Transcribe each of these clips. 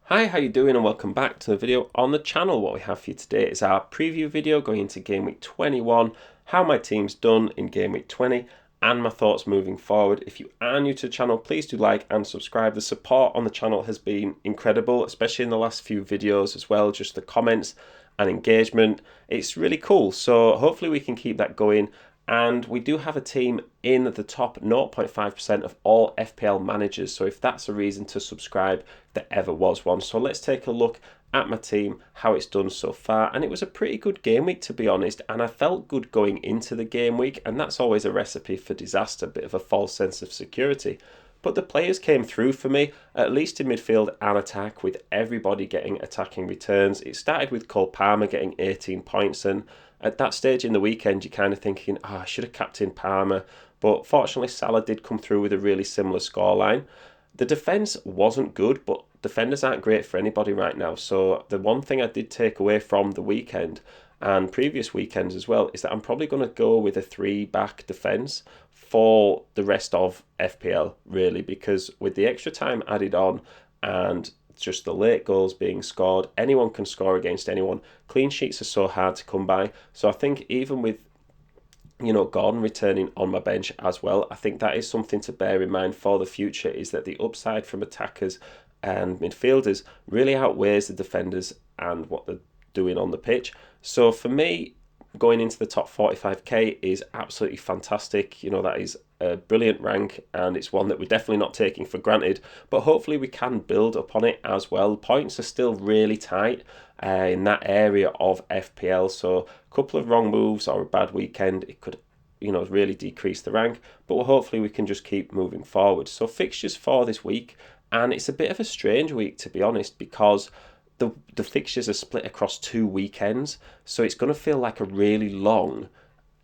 Hi, how you doing, and welcome back to the video on the channel. What we have for you today is our preview video going into Game Week 21, how my team's done in Game Week 20, and my thoughts moving forward. If you are new to the channel, please do like and subscribe. The support on the channel has been incredible, especially in the last few videos as well, just the comments and engagement. It's really cool, so hopefully we can keep that going. And we do have a team in the top 0.5% of all FPL managers. So if that's a reason to subscribe, there ever was one. So let's take a look at my team, how it's done so far. And it was a pretty good game week, to be honest. And I felt good going into the game week. And that's always a recipe for disaster, a bit of a false sense of security. But the players came through for me, at least in midfield and attack, with everybody getting attacking returns. It started with Cole Palmer getting 18 points, and at that stage in the weekend, you're kind of thinking, I should have captained Palmer. But fortunately, Salah did come through with a really similar scoreline. The defence wasn't good, but defenders aren't great for anybody right now. So the one thing I did take away from the weekend and previous weekends as well is that I'm probably going to go with a three-back defence for the rest of FPL, really, because with the extra time added on and just the late goals being scored, anyone can score against anyone. Clean sheets are so hard to come by. So I think even with Gordon returning on my bench as well, I think that is something to bear in mind for the future, is that the upside from attackers and midfielders really outweighs the defenders and what they're doing on the pitch. So for me, going into the top 45k is absolutely fantastic. That is a brilliant rank, and it's one that we're definitely not taking for granted, but hopefully we can build upon it as well. Points are still really tight in that area of FPL, so a couple of wrong moves or a bad weekend, it could really decrease the rank, but hopefully we can just keep moving forward. So fixtures for this week, and it's a bit of a strange week, to be honest, because the fixtures are split across 2 weekends, so it's going to feel like a really long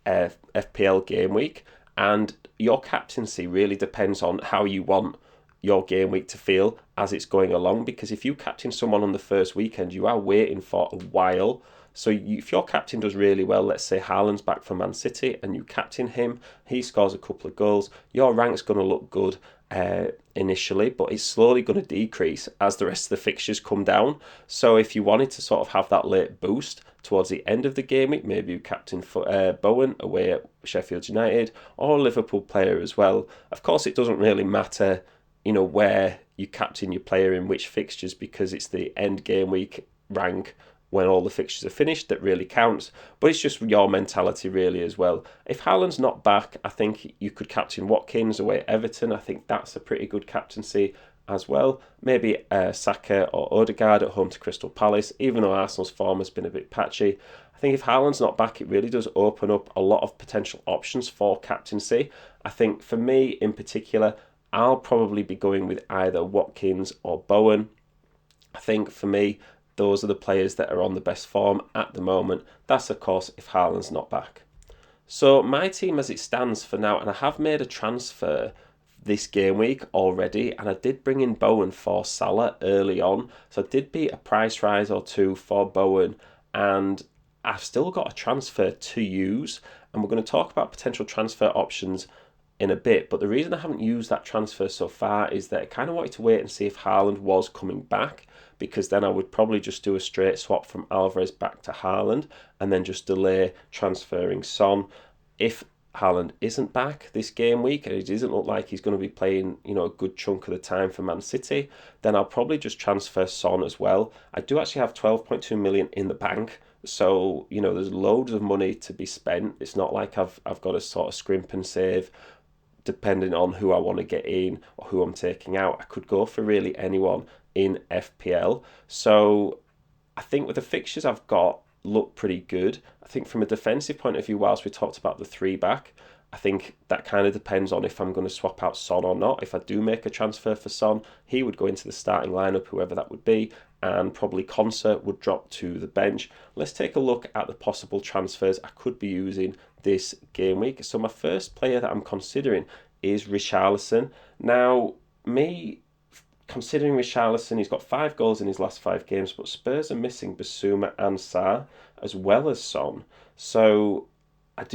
FPL game week, and your captaincy really depends on how you want your game week to feel as it's going along, because if you captain someone on the first weekend, you are waiting for a while. So if your captain does really well, let's say Haaland's back for Man City, and you captain him, he scores a couple of goals, your rank's going to look good initially, but it's slowly going to decrease as the rest of the fixtures come down. So if you wanted to sort of have that late boost towards the end of the game week, maybe you captain Bowen away at Sheffield United, or a Liverpool player as well. Of course, it doesn't really matter, where you captain your player in which fixtures, because it's the end game week rank when all the fixtures are finished that really counts. But it's just your mentality really as well. If Haaland's not back, I think you could captain Watkins away at Everton. I think that's a pretty good captaincy as well. Maybe Saka or Odegaard at home to Crystal Palace, even though Arsenal's form has been a bit patchy. I think if Haaland's not back, it really does open up a lot of potential options for captaincy. I think for me in particular, I'll probably be going with either Watkins or Bowen. I think for me, those are the players that are on the best form at the moment. That's, of course, if Haaland's not back. So my team as it stands for now, and I have made a transfer this game week already, and I did bring in Bowen for Salah early on. So I did beat a price rise or two for Bowen, and I've still got a transfer to use, and we're going to talk about potential transfer options in a bit. But the reason I haven't used that transfer so far is that I kind of wanted to wait and see if Haaland was coming back, because then I would probably just do a straight swap from Alvarez back to Haaland and then just delay transferring Son. If Haaland isn't back this game week and it doesn't look like he's going to be playing, a good chunk of the time for Man City, then I'll probably just transfer Son as well. I do actually have 12.2 million in the bank, so there's loads of money to be spent. It's not like I've got to sort of scrimp and save depending on who I want to get in or who I'm taking out. I could go for really anyone in FPL. So I think with the fixtures I've got look pretty good. I think from a defensive point of view, whilst we talked about the three back, I think that kind of depends on if I'm going to swap out Son or not. If I do make a transfer for Son, he would go into the starting lineup, whoever that would be, and probably Concert would drop to the bench. Let's take a look at the possible transfers I could be using this game week. So my first player that I'm considering is Richarlison. Now, me considering Richarlison, he's got 5 goals in his last 5 games, but Spurs are missing Basuma and Sarr as well as Son. So I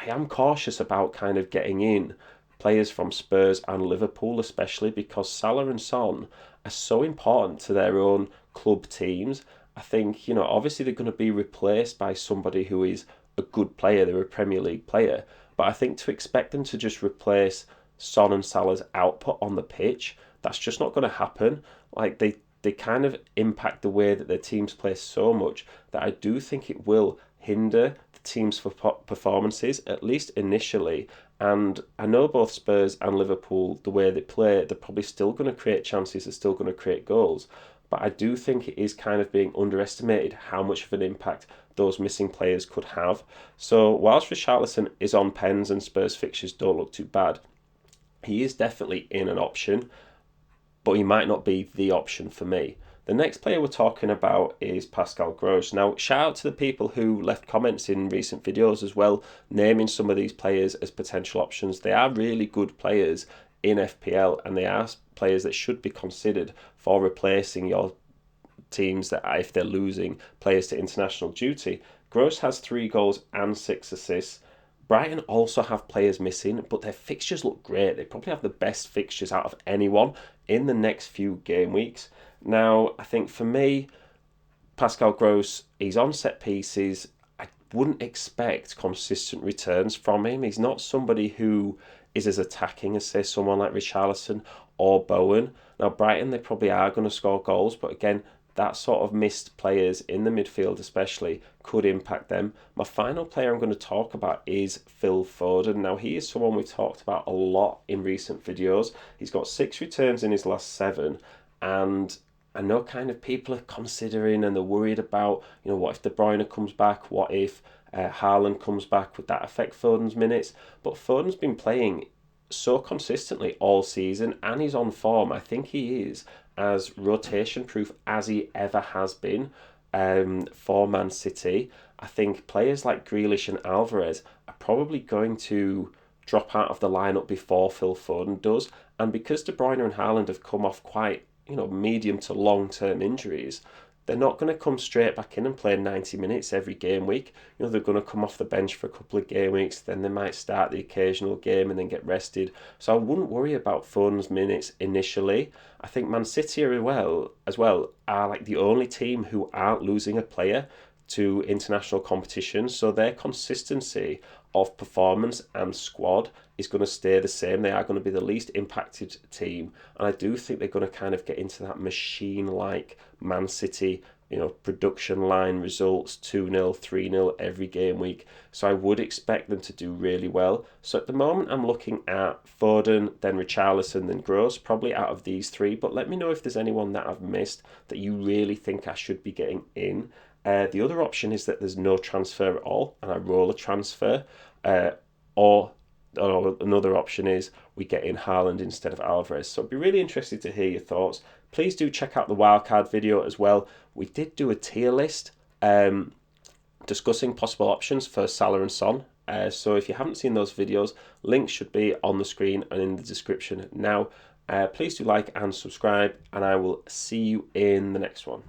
am cautious about kind of getting in players from Spurs and Liverpool, especially because Salah and Son are so important to their own club teams. I think, obviously they're going to be replaced by somebody who is a good player, they're a Premier League player, but I think to expect them to just replace Son and Salah's output on the pitch, that's just not going to happen. Like they kind of impact the way that their teams play so much that I do think it will hinder the team's performances, at least initially. And I know both Spurs and Liverpool, the way they play, they're probably still going to create chances, they're still going to create goals. But I do think it is kind of being underestimated how much of an impact those missing players could have. So whilst Richarlison is on pens and Spurs fixtures don't look too bad, he is definitely in an option, but he might not be the option for me. The next player we're talking about is Pascal Gross. Now, shout out to the people who left comments in recent videos as well, naming some of these players as potential options. They are really good players in FPL, and they are players that should be considered for replacing your teams that, if they're losing players to international duty. Gross has 3 goals and 6 assists. Brighton also have players missing, but their fixtures look great. They probably have the best fixtures out of anyone in the next few game weeks. Now, I think for me, Pascal Gross, he's on set pieces. I wouldn't expect consistent returns from him. He's not somebody who is as attacking as, say, someone like Richarlison or Bowen. Now, Brighton, they probably are going to score goals, but again, that sort of missed players in the midfield especially could impact them. My final player I'm going to talk about is Phil Foden. Now, he is someone we've talked about a lot in recent videos. He's got 6 returns in his last 7, and I know kind of people are considering and they're worried about, what if De Bruyne comes back? What if Haaland comes back? Would that affect Foden's minutes? But Foden's been playing so consistently all season, and he's on form. I think he is as rotation proof as he ever has been for Man City. I think players like Grealish and Alvarez are probably going to drop out of the lineup before Phil Foden does, and because De Bruyne and Haaland have come off quite medium to long term injuries, they're not going to come straight back in and play 90 minutes every game week. They're going to come off the bench for a couple of game weeks, then they might start the occasional game and then get rested. So I wouldn't worry about Foden's minutes initially. I think Man City as well are like the only team who aren't losing a player to international competitions, so their consistency of performance and squad is going to stay the same. They are going to be the least impacted team, and I do think they're going to kind of get into that machine-like Man City, production line results, 2-0, 3-0 every game week. So I would expect them to do really well. So at the moment, I'm looking at Foden, then Richarlison, then Gross, probably out of these 3. But let me know if there's anyone that I've missed that you really think I should be getting in. The other option is that there's no transfer at all, and I roll a transfer. Or another option is we get in Haaland instead of Alvarez. So I'd be really interested to hear your thoughts. Please do check out the wildcard video as well. We did do a tier list discussing possible options for Salah and Son. So if you haven't seen those videos, links should be on the screen and in the description now. Please do like and subscribe, and I will see you in the next one.